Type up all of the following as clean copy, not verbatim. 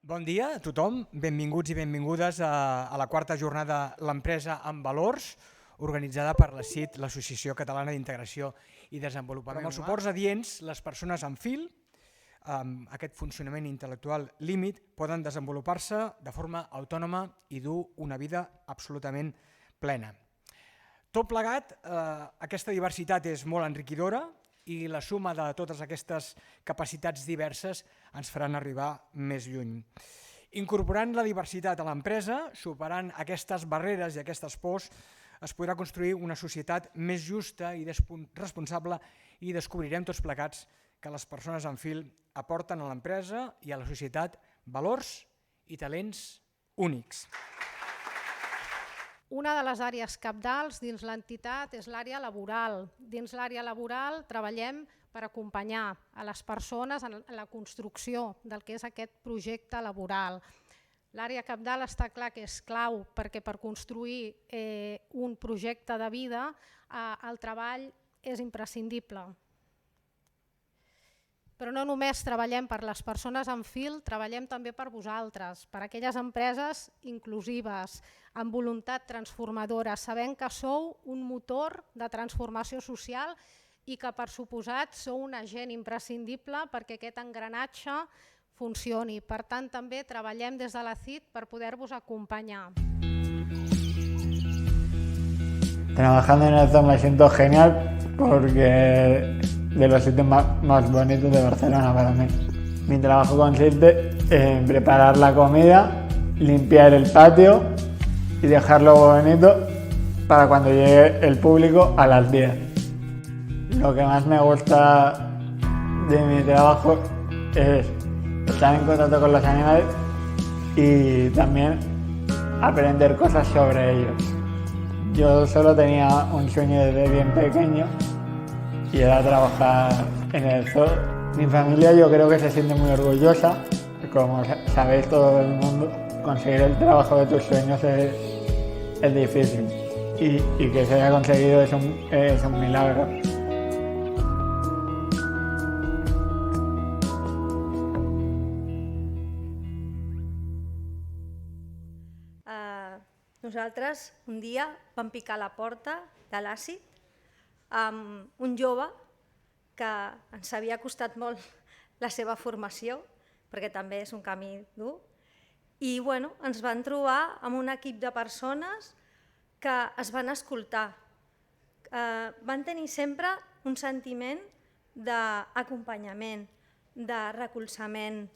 Bon dia a tothom, benvinguts i benvingudes a la quarta jornada L'Empresa amb Valors, organitzada per la CIT, l'Associació Catalana d'Integració i Desenvolupament. Amb els suports adients, les persones amb fil, amb aquest funcionament intel·lectual límit, poden desenvolupar-se de forma autònoma i dur una vida absolutament plena. Tot plegat, aquesta diversitat és molt enriquidora i la suma de totes aquestes capacitats diverses ens faran arribar més lluny. Incorporant la diversitat a l'empresa, superant aquestes barreres i aquestes pors, es podrà construir una societat més justa i responsable i descobrirem tots plegats que les persones amb fil aporten a l'empresa i a la societat valors i talents únics. Una de les àrees cabdals dins l'entitat és l'àrea laboral. Dins l'àrea laboral treballem per acompanyar a les persones en la construcció del que és aquest projecte laboral. L'àrea cabdal està clar que és clau perquè per construir un projecte de vida el treball és imprescindible. Però no només treballem per les persones amb fil, treballem també per vosaltres, per aquelles empreses inclusives, amb voluntat transformadora, sabent que sou un motor de transformació social i que, per suposat, sou un agent imprescindible perquè aquest engranatge funcioni. Per tant, també treballem des de la CIT per poder-vos acompanyar. Trabajando en esto me siento genial porque de los sitios más bonitos de Barcelona para mí. Mi trabajo consiste en preparar la comida, limpiar el patio y dejarlo bonito para cuando llegue el público a las 10. Lo que más me gusta de mi trabajo es estar en contacto con los animales y también aprender cosas sobre ellos. Yo solo tenía un sueño desde bien pequeño y era trabajar en el zoo. Mi familia yo creo que se siente muy orgullosa, como sabéis todo el mundo, conseguir el trabajo de tus sueños es difícil y que se haya conseguido es un milagro. Nosaltres un dia vam picar a la porta de l'àcid amb un jove que ens havia costat molt la seva formació, perquè també és un camí dur, i ens van trobar amb un equip de persones que es van escoltar. Van tenir sempre un sentiment d'acompanyament, de recolzament,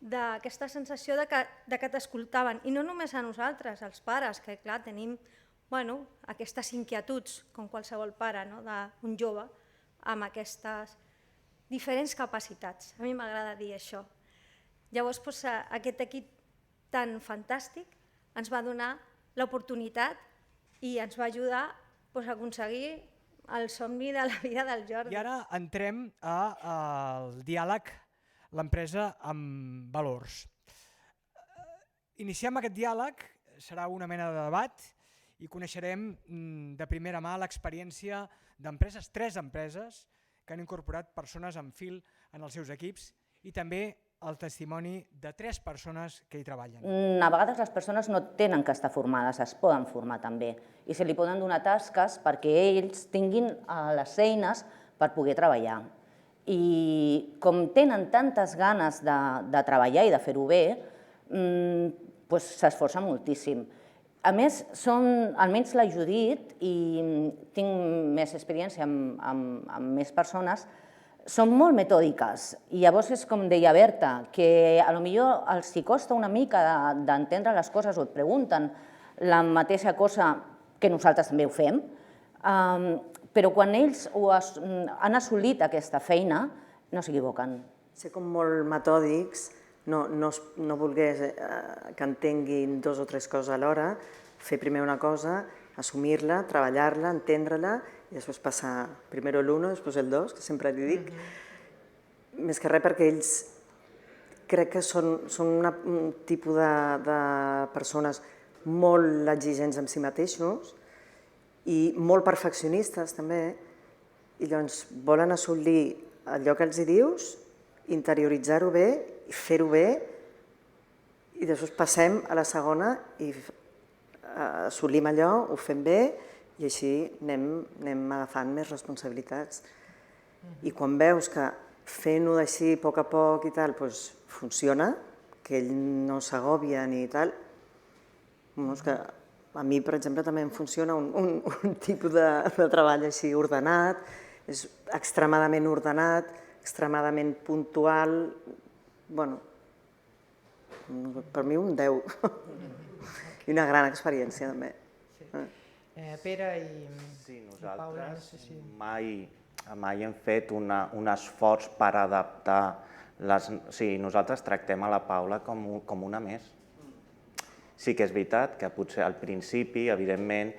d'aquesta sensació de que t'escoltaven, i no només a nosaltres, als pares, que clar, tenim aquestes inquietuds, com qualsevol pare d'un jove, amb aquestes diferents capacitats. A mi m'agrada dir això. Llavors, aquest equip tan fantàstic ens va donar l'oportunitat i ens va ajudar a aconseguir el somni de la vida del Jordi. I ara entrem al diàleg L'Empresa amb Valors. Iniciem aquest diàleg, serà una mena de debat i coneixerem de primera mà l'experiència d'empreses, 3 empreses que han incorporat persones amb fil en els seus equips i també el testimoni de 3 persones que hi treballen. A vegades les persones no tenen que estar formades, es poden formar també i se li poden donar tasques perquè ells tinguin les eines per poder treballar. I com tenen tantes ganes de treballar i de fer-ho bé, s'esforcen moltíssim. A més, almenys la Judit, i tinc més experiència amb més persones, són molt metòdiques. I llavors és com deia Berta, que potser els hi costa una mica d'entendre les coses o et pregunten la mateixa cosa que nosaltres també ho fem, però quan ells han assolit aquesta feina, no s'equivoquen. Ser com molt metòdics, no voler que entenguin 2 o 3 coses alhora, fer primer una cosa, assumir-la, treballar-la, entendre-la i després passar primer l'1, després el 2, que sempre li dic. Més que res perquè ells crec que són un tipus de persones molt exigents amb si mateixos i molt perfeccionistes també, i llavors volen assolir allò que els hi dius, interioritzar-ho bé i fer-ho bé I després passem a la segona i assolim allò, ho fem bé i així anem agafant més responsabilitats. I quan veus que fent-ho així a poc i tal, funciona, que ell no s'agòbia ni tal, és que a mi, per exemple, també em funciona un tipus de treball així ordenat, és extremadament ordenat, extremadament puntual, bueno, per mi un 10. I una gran experiència, també. Pere i Paula, no sé si... Mai hem fet un esforç per adaptar les... Sí, nosaltres tractem a la Paula com una més. Sí que és veritat que potser al principi, evidentment,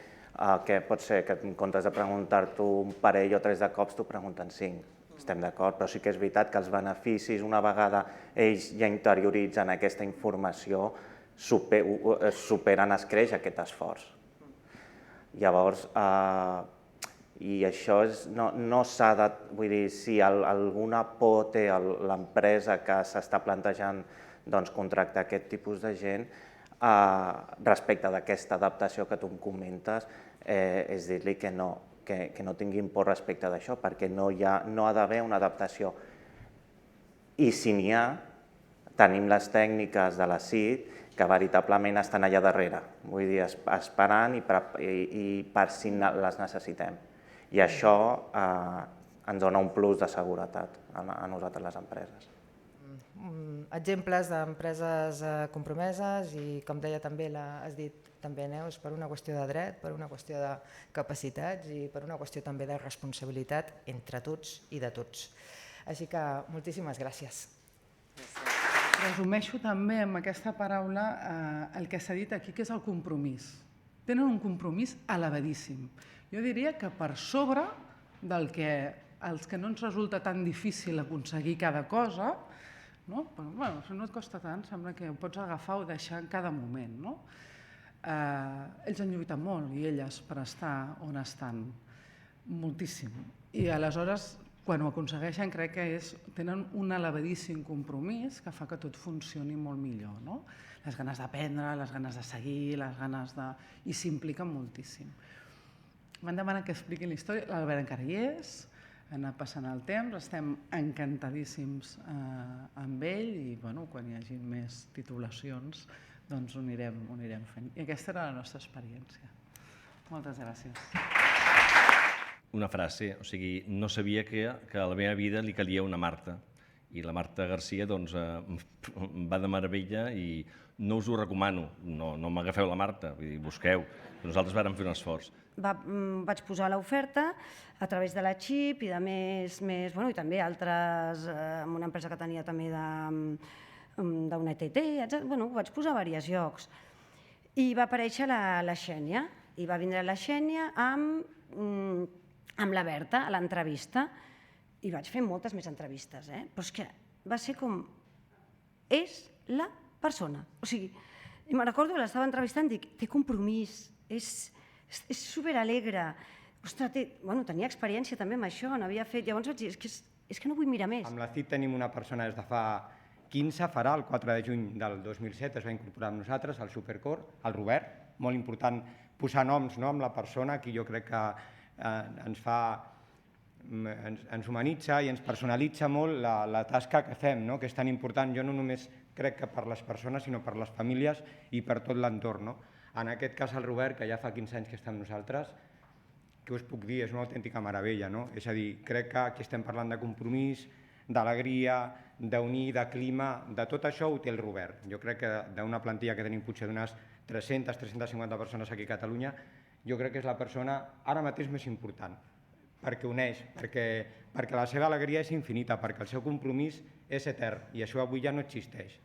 que pot ser que en comptes de preguntar-t'ho un parell o 3 de cops, t'ho pregunten 5. Estem d'acord, però sí que és veritat que els beneficis, una vegada ells ja interioritzen aquesta informació, superen, es creix aquest esforç. Llavors, i això no s'ha de... Vull dir, si alguna por té l'empresa que s'està plantejant contractar aquest tipus de gent, respecte d'aquesta adaptació que tu em comentes, és dir-li que no tinguin por respecte d'això, perquè no ha d'haver una adaptació. I si n'hi ha, tenim les tècniques de la CIT que veritablement estan allà darrere, vull dir, esperant i per si les necessitem. I això ens dona un plus de seguretat a nosaltres, les empreses. Exemples d'empreses compromeses i, com deia també, has dit també, Neus, per una qüestió de dret, per una qüestió de capacitats i per una qüestió també de responsabilitat entre tots i de tots. Així que moltíssimes gràcies. Resumeixo també amb aquesta paraula el que s'ha dit aquí, que és el compromís. Tenen un compromís elevadíssim. Jo diria que per sobre del que els que no ens resulta tan difícil aconseguir cada cosa, si no et costa tant, sembla que ho pots agafar o deixar en cada moment. Ells han lluitat molt i elles per estar on estan, moltíssim. I aleshores, quan ho aconsegueixen, crec que tenen un elevadíssim compromís que fa que tot funcioni molt millor. Les ganes d'aprendre, les ganes de seguir, les ganes de... i s'impliquen moltíssim. M'han demanat que expliqui la història, l'Albert encara hi és, ha anat passant el temps, estem encantadíssims amb ell i quan hi hagi més titulacions doncs ho anirem fent. I aquesta era la nostra experiència. Moltes gràcies. Una frase, o sigui, no sabia que a la meva vida li calia una Marta i la Marta Garcia va de meravella i no us ho recomano, no m'agafeu la Marta, busqueu, nosaltres vàrem fer un esforç. Vaig posar l'oferta a través de la Xip i de més, i també altres, amb una empresa que tenia també d'una ETT, ho vaig posar a diversos llocs. I va aparèixer la Xènia, i va vindre la Xènia amb la Berta a l'entrevista, i vaig fer moltes més entrevistes, però és que va ser com... És la persona. O sigui, i me'n recordo que l'estava entrevistant i dic, té compromís, és superalegre, ostres, tenia experiència també amb això, n'havia fet, llavors vaig dir, és que no vull mirar més. Amb la CIT tenim una persona des de fa 15, farà el 4 de juny del 2007, es va incorporar amb nosaltres al Supercore, el Robert, molt important posar noms amb la persona, qui jo crec que ens humanitza i ens personalitza molt la tasca que fem, que és tan important, jo no només crec que per les persones, sinó per les famílies i per tot l'entorn. En aquest cas el Robert, que ja fa 15 anys que està amb nosaltres, què us puc dir? És una autèntica meravella, és a dir, crec que aquí estem parlant de compromís, d'alegria, d'unir, de clima, de tot això ho té el Robert. Jo crec que d'una plantilla que tenim potser d'unes 300-350 persones aquí a Catalunya, jo crec que és la persona ara mateix més important, perquè uneix, perquè la seva alegria és infinita, perquè el seu compromís és etern, i això avui ja no existeix.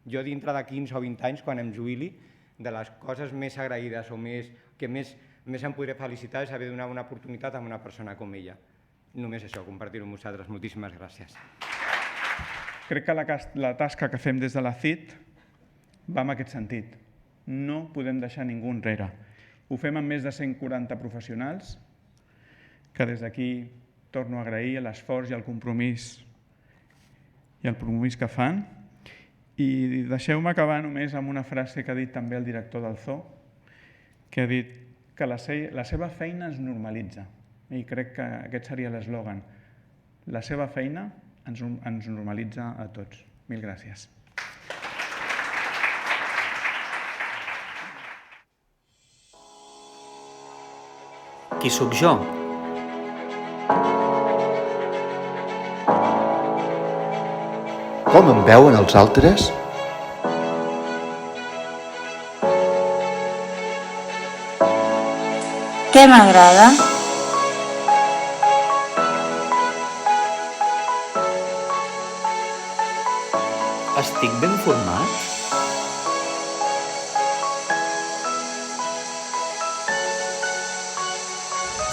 Jo dintre de 15 o 20 anys, quan em jubili, de les coses més agraïdes o que més em podré felicitar és haver donat una oportunitat a una persona com ella. Només això, compartir-ho amb vosaltres. Moltíssimes gràcies. Crec que la tasca que fem des de la CIT va en aquest sentit. No podem deixar ningú enrere. Ho fem amb més de 140 professionals, que des d'aquí torno a agrair l'esforç i el compromís que fan. I deixeu-me acabar només amb una frase que ha dit també el director del Zoo, que ha dit que la seva feina ens normalitza. I crec que aquest seria l'eslògan. La seva feina ens normalitza a tots. Mil gràcies. Qui sóc jo? Com em veuen els altres? Què m'agrada? Estic ben format?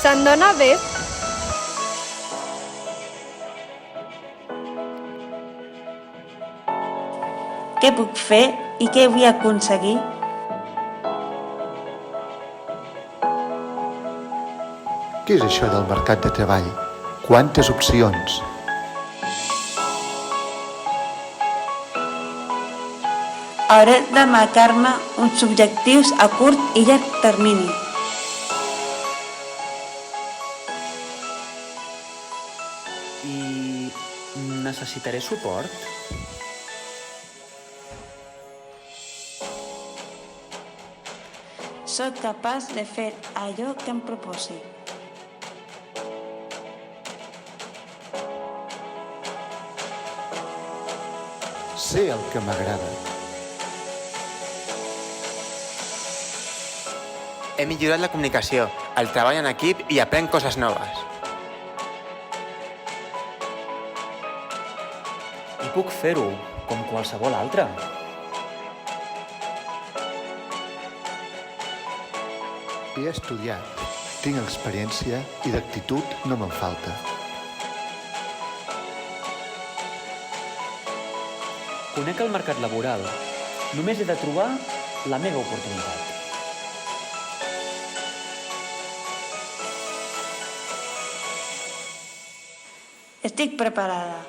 Se'n dona bé? Què puc fer i què vull aconseguir? Què és això del mercat de treball? Quantes opcions? Hauré de marcar-me uns objectius a curt i llarg termini. I necessitaré suport? Soc capaç de fer allò que em proposi. Sé el que m'agrada. He millorat la comunicació, el treball en equip i aprenc coses noves. I puc fer-ho com qualsevol altre. He estudiat, tinc experiència i d'actitud no me'n falta. Conec el mercat laboral. Només he de trobar la meva oportunitat. Estic preparada.